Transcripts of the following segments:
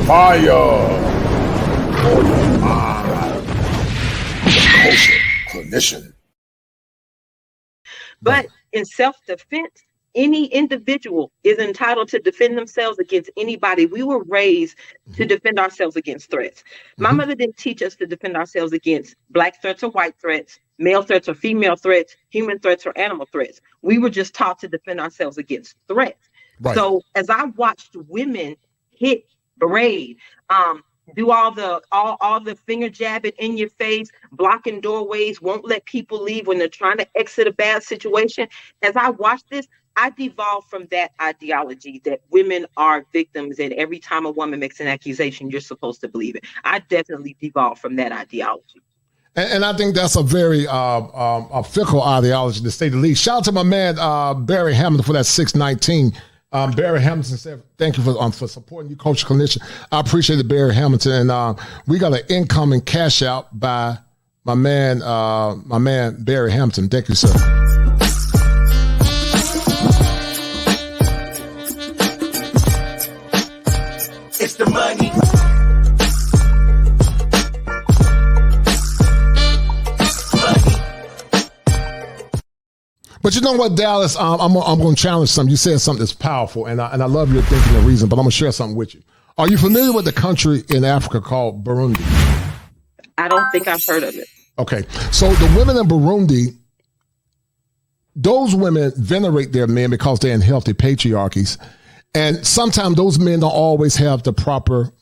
Fire for your mind. Culture clinician. But in self-defense, any individual is entitled to defend themselves against anybody. We were raised to defend ourselves against threats. My mother didn't teach us to defend ourselves against black threats or white threats, male threats or female threats, human threats or animal threats. We were just taught to defend ourselves against threats. Right. So as I watched women hit, berate, do all the finger jabbing in your face, blocking doorways, won't let people leave when they're trying to exit a bad situation. As I watched this, I devolved from that ideology that women are victims and every time a woman makes an accusation, you're supposed to believe it. I definitely devolved from that ideology. And I think that's a very a fickle ideology, to say the least. Shout out to my man, Barry Hamilton, for that 619. Barry Hamilton said, thank you for supporting you, Coach Clinician. I appreciate it, Barry Hamilton. And we got an incoming cash out by my man Barry Hamilton. Thank you, sir. It's the money. But you know what, Dallas? I'm going to challenge something. You said something that's powerful, and I love your thinking and reason, but I'm going to share something with you. Are you familiar with the country in Africa called Burundi? I don't think I've heard of it. Okay. So the women in Burundi, those women venerate their men because they're in healthy patriarchies. And sometimes those men don't always have the proper,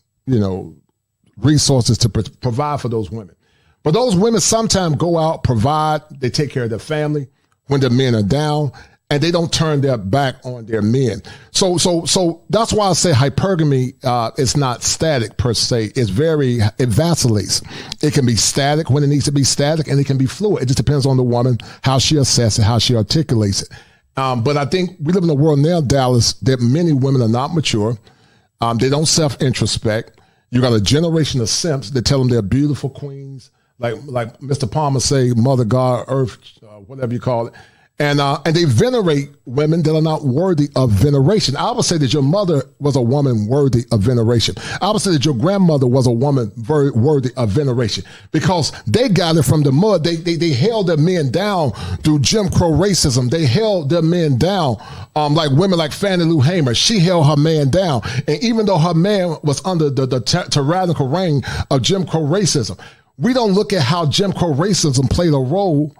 resources to provide for those women. But those women sometimes go out, provide, they take care of their family when their men are down, and they don't turn their back on their men. So that's why I say hypergamy is not static per se. It vacillates. It can be static when it needs to be static, and it can be fluid. It just depends on the woman, how she assesses it, how she articulates it. But I think we live in a world now, Dallas, that many women are not mature. They don't self-introspect. You got a generation of simps that tell them they're beautiful queens, like Mr. Palmer say, Mother God, Earth, whatever you call it. And they venerate women that are not worthy of veneration. I would say that your mother was a woman worthy of veneration. I would say that your grandmother was a woman very worthy of veneration because they got it from the mud. They held their men down through Jim Crow racism. They held their men down like women like Fannie Lou Hamer. She held her man down. And even though her man was under the tyrannical reign of Jim Crow racism, we don't look at how Jim Crow racism played a role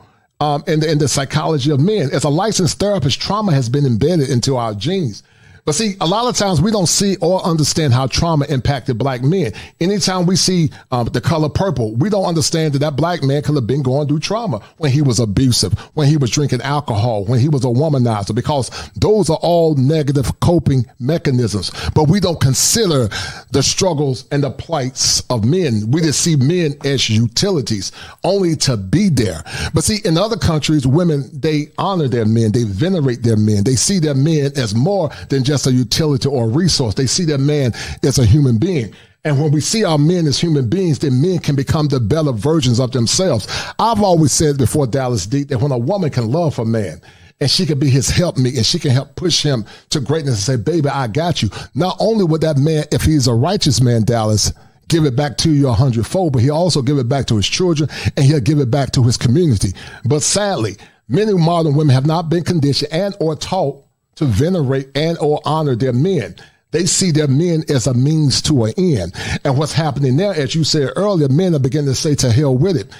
in the psychology of men. As a licensed therapist, trauma has been embedded into our genes. But see, a lot of times we don't see or understand how trauma impacted black men. Anytime we see the color purple, we don't understand that black man could have been going through trauma when he was abusive, when he was drinking alcohol, when he was a womanizer, because those are all negative coping mechanisms. But we don't consider the struggles and the plights of men. We just see men as utilities, only to be there. But see, in other countries, women, they honor their men, they venerate their men, they see their men as more than just a utility or a resource. They see their man as a human being. And when we see our men as human beings, then men can become the better versions of themselves. I've always said before, Dallas D, that when a woman can love a man and she can be his helpmeet and she can help push him to greatness and say, baby, I got you. Not only would that man, if he's a righteous man, Dallas, give it back to you 100-fold, but he'll also give it back to his children and he'll give it back to his community. But sadly, many modern women have not been conditioned and or taught to venerate and or honor their men. They see their men as a means to an end. And what's happening there, as you said earlier, men are beginning to say to hell with it.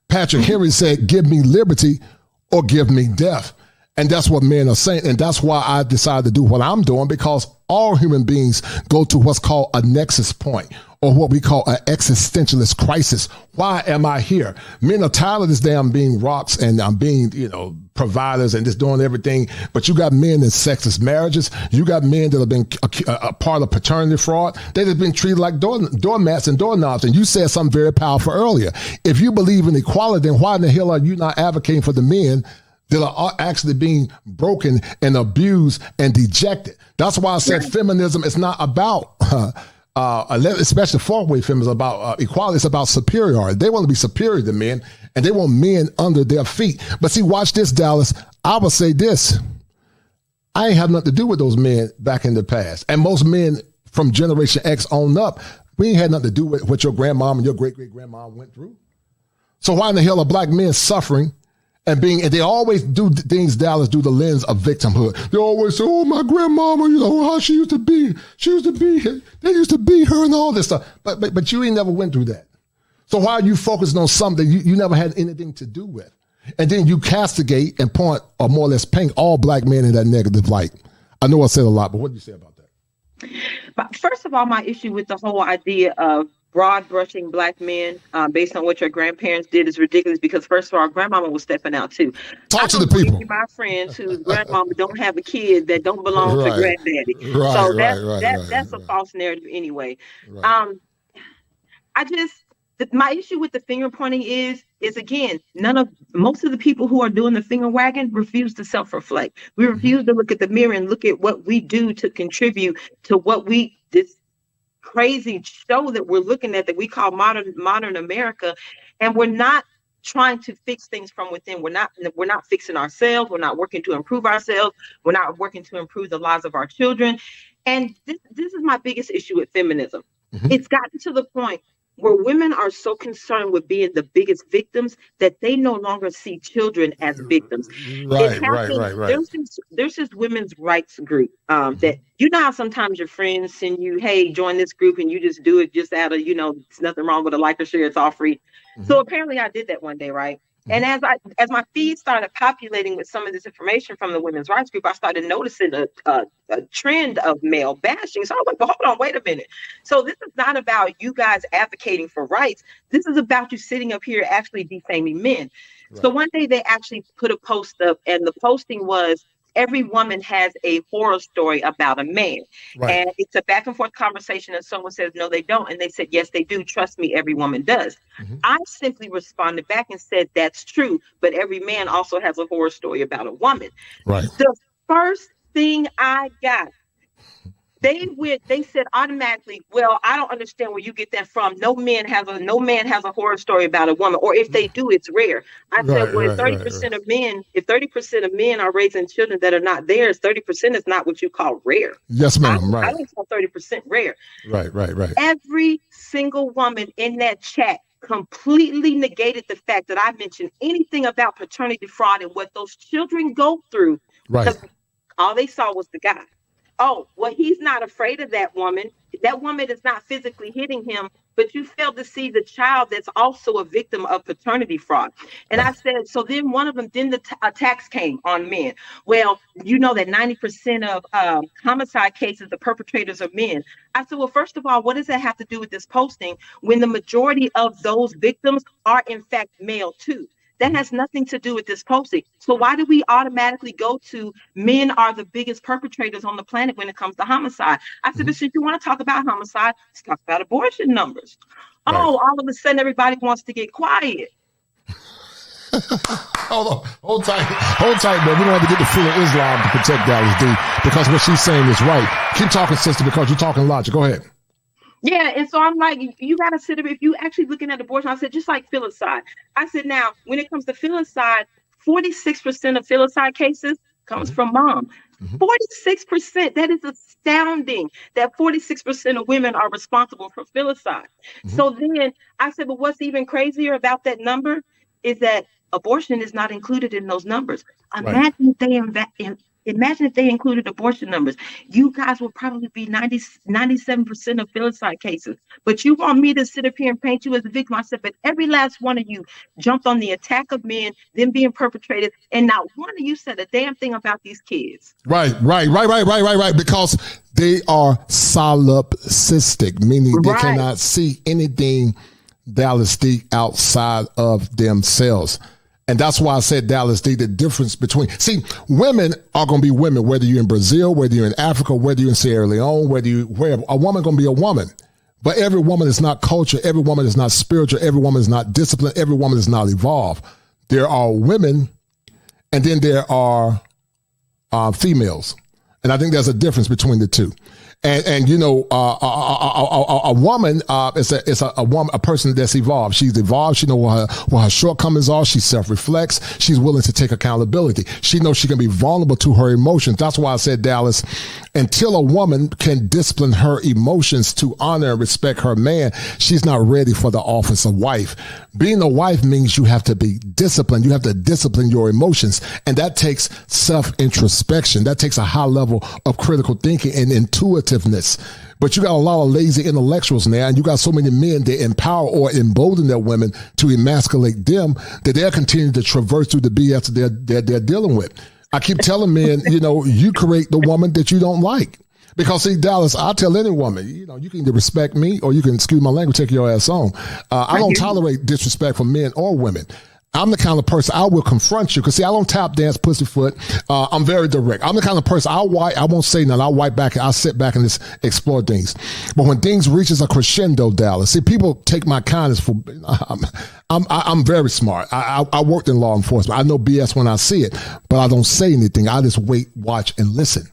Patrick Henry said, give me liberty or give me death. And that's what men are saying. And that's why I decided to do what I'm doing, because all human beings go to what's called a nexus point, or what we call an existentialist crisis. Why am I here? Men are tired of this damn being rocks and being, providers and just doing everything. But you got men in sexist marriages. You got men that have been a part of paternity fraud. They have been treated like doormats and doorknobs. And you said something very powerful earlier. If you believe in equality, then why in the hell are you not advocating for the men that are actually being broken and abused and dejected? That's why I said feminism is not about especially fourth-wave feminism, about equality. It's about superiority. They want to be superior to men, and they want men under their feet. But see, watch this, Dallas. I would say this. I ain't have nothing to do with those men back in the past. And most men from Generation X on up, we ain't had nothing to do with what your grandmom and your great-great-grandma went through. So why in the hell are black men suffering and they always do things, Dallas, do the lens of victimhood. They always say, oh, my grandmama, how she used to be. They used to beat her and all this stuff. But you ain't never went through that. So why are you focusing on something you never had anything to do with? And then you castigate and point, or more or less paint, all black men in that negative light. I know I said a lot, but what do you say about that? But first of all, my issue with the whole idea of broad brushing black men based on what your grandparents did is ridiculous, because first of all, grandmama was stepping out too. Talk to the people. My friends whose grandmama don't have a kid that don't belong to granddaddy. That's a false narrative anyway. Right. My issue with the finger pointing is again, most of the people who are doing the finger wagging refuse to self-reflect. We refuse to look at the mirror and look at what we do to contribute to this crazy show that we're looking at that we call modern America. And we're not trying to fix things from within. We're not fixing ourselves. We're not working to improve ourselves. We're not working to improve the lives of our children. And this is my biggest issue with feminism. Mm-hmm. It's gotten to the point where women are so concerned with being the biggest victims that they no longer see children as victims. Right. There's this women's rights group that, how sometimes your friends send you, hey, join this group, and you just do it just out of, it's nothing wrong with a like or share, it's all free. Mm-hmm. So apparently I did that one day, right? And as my feed started populating with some of this information from the women's rights group, I started noticing a trend of male bashing. So I was like, well, hold on, wait a minute. So this is not about you guys advocating for rights. This is about you sitting up here actually defaming men. Right. So one day they actually put a post up, and the posting was, every woman has a horror story about a man. Right. And it's a back and forth conversation, and someone says, no, they don't. And they said, yes, they do. Trust me, every woman does. Mm-hmm. I simply responded back and said, that's true. But every man also has a horror story about a woman. Right. The first thing I got, they said automatically, well, I don't understand where you get that from. No man has a horror story about a woman, or if they do, it's rare. I said, well, if 30% of men are raising children that are not theirs, 30% is not what you call rare. Yes, ma'am. I don't call 30% rare. Right. Every single woman in that chat completely negated the fact that I mentioned anything about paternity fraud and what those children go through. Right. Because all they saw was the guy. Oh, well, he's not afraid of that woman. That woman is not physically hitting him, but you failed to see the child that's also a victim of paternity fraud. And I said, so then one of them, then the attacks came on men. Well, you know that 90% of homicide cases, the perpetrators are men. I said, well, first of all, what does that have to do with this posting when the majority of those victims are in fact male too? That has nothing to do with this posting. So why do we automatically go to men are the biggest perpetrators on the planet when it comes to homicide? I said, but since you want to talk about homicide, let's talk about abortion numbers. Right. Oh, all of a sudden everybody wants to get quiet. Hold tight, man. We don't have to get the full of Islam to protect Dallas D, because what she's saying is right. Keep talking, sister, because you're talking logic. Go ahead. Yeah, and so I'm like, you got to sit up. If you actually looking at abortion, I said, just like filicide. I said, now, when it comes to filicide, 46% of filicide cases comes from mom. 46%. That is astounding that 46% of women are responsible for filicide. So then I said, but what's even crazier about that number is that abortion is not included in those numbers. Imagine if they included abortion numbers. You guys will probably be 97% of filicide cases. But you want me to sit up here and paint you as a victim. I said, but every last one of you jumped on the attack of men, them being perpetrated, and not one of you said a damn thing about these kids. Right. Because they are solipsistic, meaning they cannot see anything, Dallas D, outside of themselves. And that's why I said, Dallas D, the difference between, women are going to be women, whether you're in Brazil, whether you're in Africa, whether you're in Sierra Leone, wherever, a woman going to be a woman. But every woman is not culture. Every woman is not spiritual. Every woman is not disciplined. Every woman is not evolved. There are women, and then there are females. And I think there's a difference between the two. And you know, a woman is a woman, a person that's evolved. She's evolved. She knows what her shortcomings are. She self-reflects. She's willing to take accountability. She knows she can be vulnerable to her emotions. That's why I said, Dallas, until a woman can discipline her emotions to honor and respect her man, she's not ready for the office of wife. Being a wife means you have to be disciplined. You have to discipline your emotions. And that takes self-introspection. That takes a high level of critical thinking and intuitiveness. But you got a lot of lazy intellectuals now, and you got so many men that empower or embolden their women to emasculate them that they're continuing to traverse through the BS that they're dealing with. I keep telling men, you know, you create the woman that you don't like. Because, see, Dallas, I tell any woman, you know, you can either respect me or you can, excuse my language, take your ass on. I don't tolerate disrespect from men or women. I'm the kind of person I will confront you because, see, I don't tap dance pussyfoot. I'm very direct. I'm the kind of person I won't say nothing. I'll wipe back. I'll sit back and just explore things. But when things reaches a crescendo, Dallas, see, people take my kindness for. I'm very smart. I worked in law enforcement. I know BS when I see it, but I don't say anything. I just wait, watch, and listen.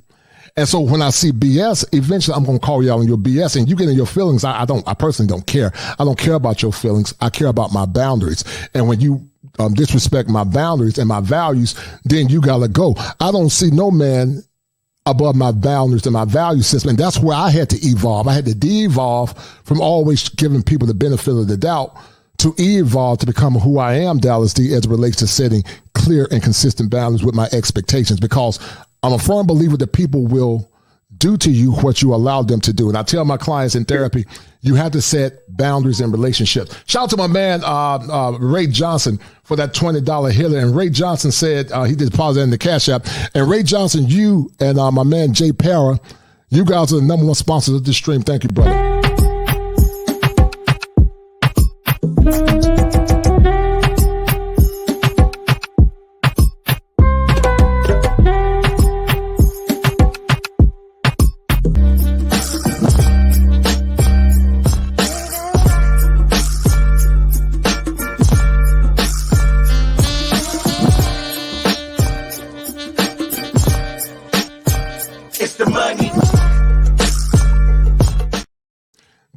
And so when I see BS, eventually I'm going to call you out on your BS and you get in your feelings. I personally don't care. I don't care about your feelings. I care about my boundaries. And when you disrespect my boundaries and my values, then you got to go. I don't see no man above my boundaries and my value system. And that's where I had to evolve. I had to de-evolve from always giving people the benefit of the doubt to evolve to become who I am, Dallas D, as it relates to setting clear and consistent boundaries with my expectations, because I'm a firm believer that people will do to you what you allow them to do. And I tell my clients in therapy, you have to set boundaries in relationships. Shout out to my man, Ray Johnson, for that $20 hitter. And Ray Johnson said, he did deposit in the Cash App. And Ray Johnson, you and my man, Jay Para, you guys are the number one sponsors of this stream. Thank you, brother.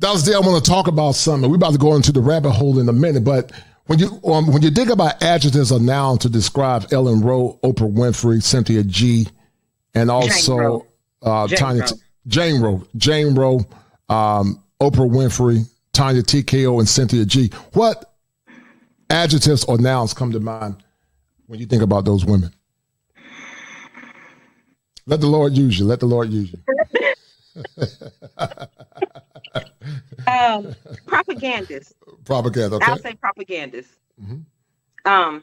Dallas D, I want to talk about something. We're about to go into the rabbit hole in a minute, but when you think about adjectives or nouns to describe Ellen Rowe, Oprah Winfrey, Cynthia G, and also Jane Rowe, Oprah Winfrey, Tanya TKO, and Cynthia G, what adjectives or nouns come to mind when you think about those women? Let the Lord use you. Let the Lord use you. Propagandist. Propaganda. Okay. I'll say propagandist. Mm-hmm.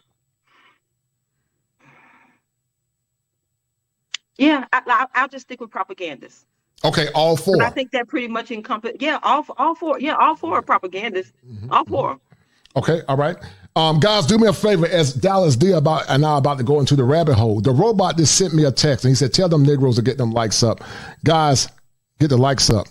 Yeah, I'll just stick with propagandist. Okay, all four. I think that pretty much encompass. Yeah, all four. Yeah, all four are propagandists. Mm-hmm. All four. Okay, all right. Guys, do me a favor, as Dallas D and I about to go into the rabbit hole. The robot just sent me a text and he said, "Tell them Negroes to get them likes up." Guys, get the likes up.